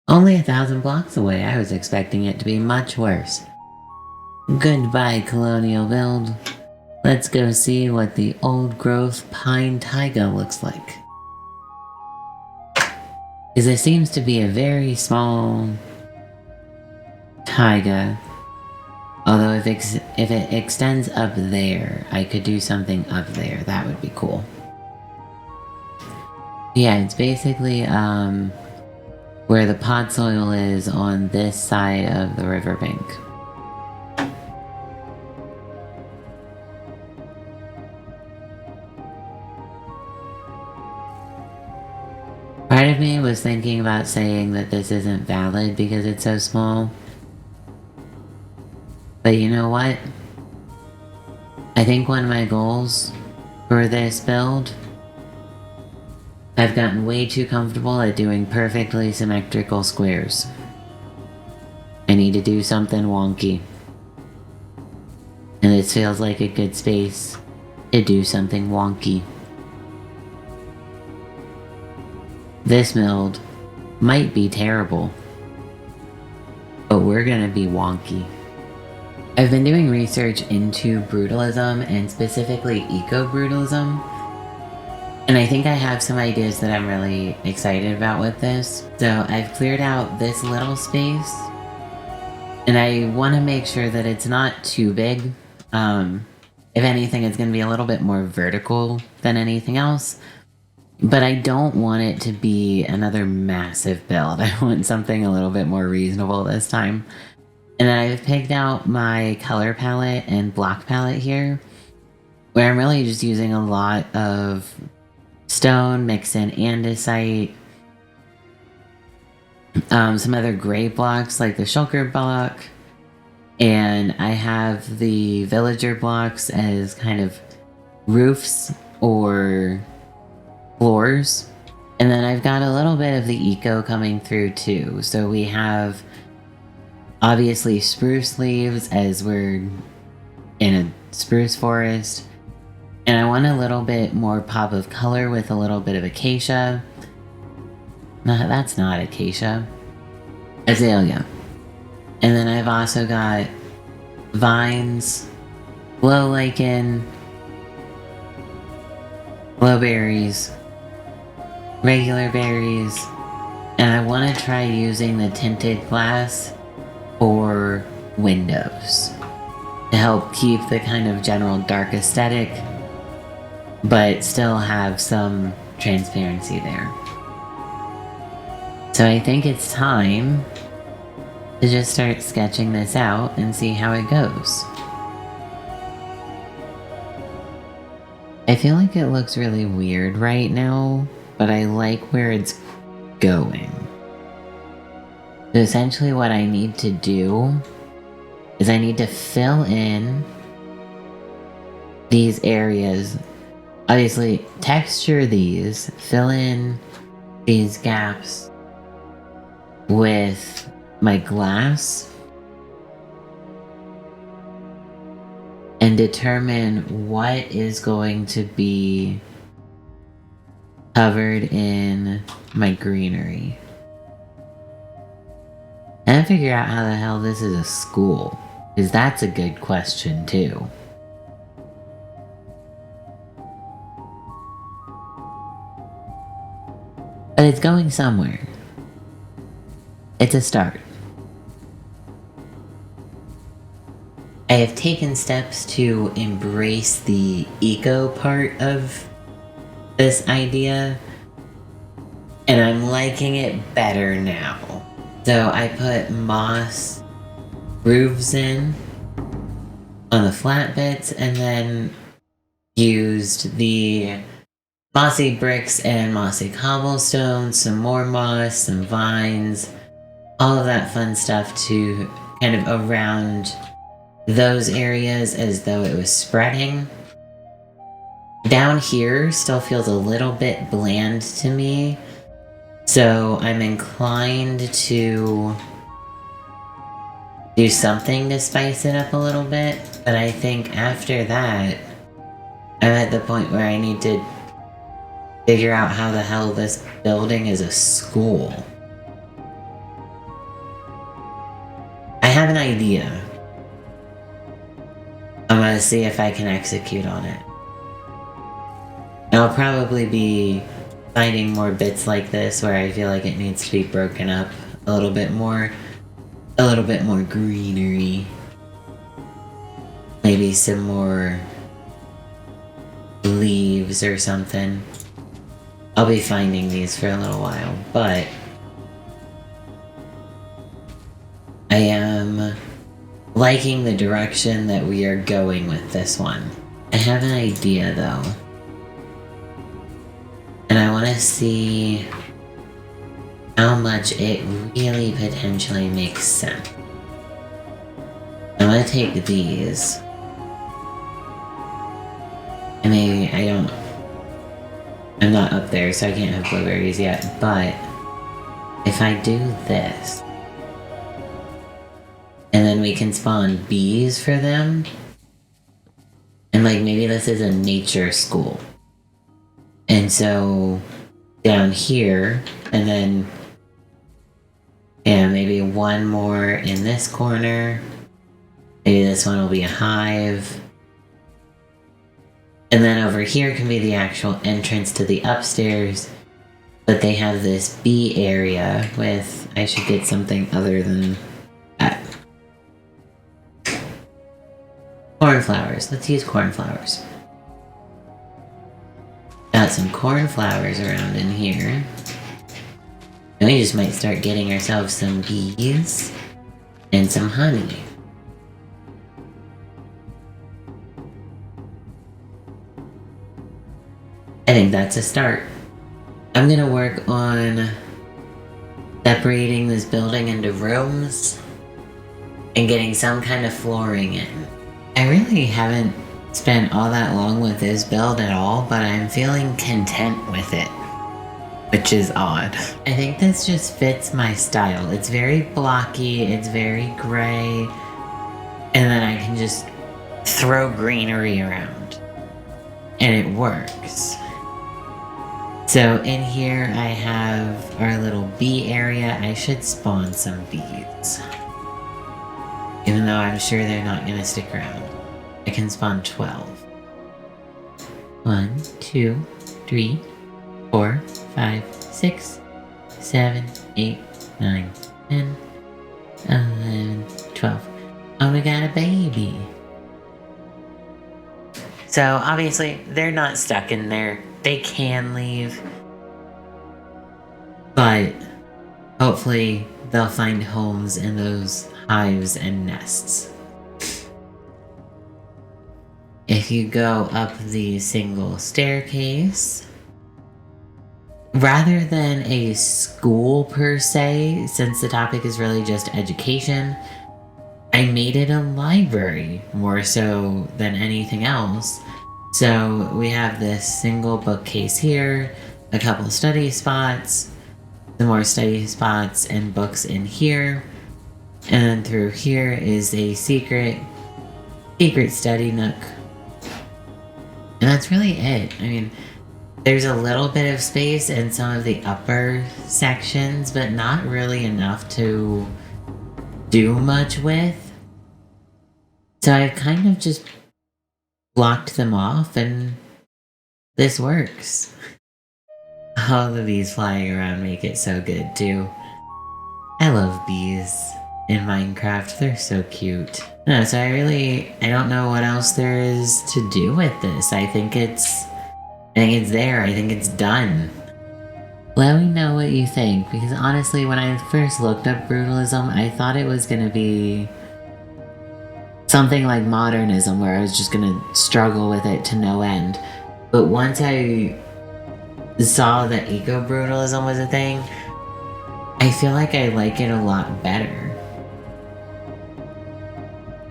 Only 1,000 blocks away. I was expecting it to be much worse. Goodbye, colonial build. Let's go see what the old growth pine taiga looks like. Because it seems to be a very small taiga. Although if it extends up there, I could do something up there. That would be cool. Yeah, it's basically where the pod soil is on this side of the riverbank. Part of me was thinking about saying that this isn't valid because it's so small. But you know what? I think one of my goals for this build, I've gotten way too comfortable at doing perfectly symmetrical squares. I need to do something wonky. And this feels like a good space to do something wonky. This build might be terrible, but we're gonna be wonky. I've been doing research into brutalism and specifically eco-brutalism, and I think I have some ideas that I'm really excited about with this. So I've cleared out this little space, and I want to make sure that it's not too big. If anything, it's going to be a little bit more vertical than anything else. But I don't want it to be another massive build. I want something a little bit more reasonable this time. And then I've picked out my color palette and block palette here, where I'm really just using a lot of stone, mixed in andesite, some other gray blocks like the shulker block, and I have the villager blocks as kind of roofs or floors. And then I've got a little bit of the eco coming through too. So we have obviously spruce leaves as we're in a spruce forest. And I want a little bit more pop of color with a little bit of acacia. No, that's not acacia. Azalea. And then I've also got vines, glow lichen, glowberries, regular berries, and I want to try using the tinted glass for windows to help keep the kind of general dark aesthetic, but still have some transparency there. So I think it's time to just start sketching this out and see how it goes. I feel like it looks really weird right now, but I like where it's going. So essentially what I need to do is I need to fill in these areas. Obviously, texture these, fill in these gaps with my glass, and determine what is going to be covered in my greenery. And figure out how the hell this is a school, because that's a good question too. But it's going somewhere. It's a start. I have taken steps to embrace the eco part of this idea, and I'm liking it better now. So I put moss roofs in on the flat bits, and then used the mossy bricks and mossy cobblestones, some more moss, some vines, all of that fun stuff to kind of around those areas as though it was spreading. Down here still feels a little bit bland to me, so I'm inclined to do something to spice it up a little bit, but I think after that, I'm at the point where I need to figure out how the hell this building is a school. have an idea. I'm gonna see if I can execute on it. And I'll probably be finding more bits like this where I feel like it needs to be broken up a little bit more greenery. Maybe some more leaves or something. I'll be finding these for a little while, but I am liking the direction that we are going with this one. I have an idea though, and I want to see how much it really potentially makes sense. I'm gonna take these. And maybe I'm not up there, so I can't have blueberries yet, but if I do this, and then we can spawn bees for them, and like maybe this is a nature school. And so down here, and then maybe one more in this corner. Maybe this one will be a hive. And then over here can be the actual entrance to the upstairs. But they have this bee area with, I should get something other than that. Cornflowers. Let's use cornflowers. Got some cornflowers around in here. And we just might start getting ourselves some bees and some honey. I think that's a start. I'm gonna work on separating this building into rooms and getting some kind of flooring in. I really haven't spent all that long with this build at all, but I'm feeling content with it, which is odd. I think this just fits my style. It's very blocky, it's very gray, and then I can just throw greenery around, and it works. So in here I have our little bee area. I should spawn some bees. Even though I'm sure they're not going to stick around. I can spawn 12. 1, 2, 3, 4, 5, 6, 7, 8, 9, 10, 11, 12. Oh, we got a baby. So obviously they're not stuck in there. They can leave, but hopefully they'll find homes in those hives and nests. If you go up the single staircase, rather than a school per se, since the topic is really just education, I made it a library more so than anything else. So we have this single bookcase here, a couple study spots, some more study spots and books in here. And then through here is a secret study nook. And that's really it. I mean, there's a little bit of space in some of the upper sections, but not really enough to do much with. So I've kind of just blocked them off, and this works. All the bees flying around make it so good too. I love bees in Minecraft. They're so cute. No, so I don't know what else there is to do with this. I think it's there. I think it's done. Let me know what you think, because honestly, when I first looked up brutalism, I thought it was gonna be something like modernism, where I was just gonna struggle with it to no end. But once I saw that eco-brutalism was a thing, I feel like I like it a lot better.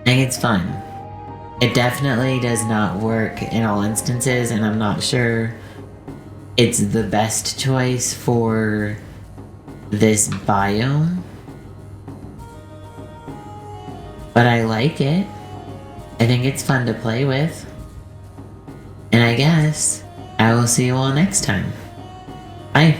I think it's fun. It definitely does not work in all instances, and I'm not sure it's the best choice for this biome. But I like it. I think it's fun to play with. And I guess I will see you all next time. Bye.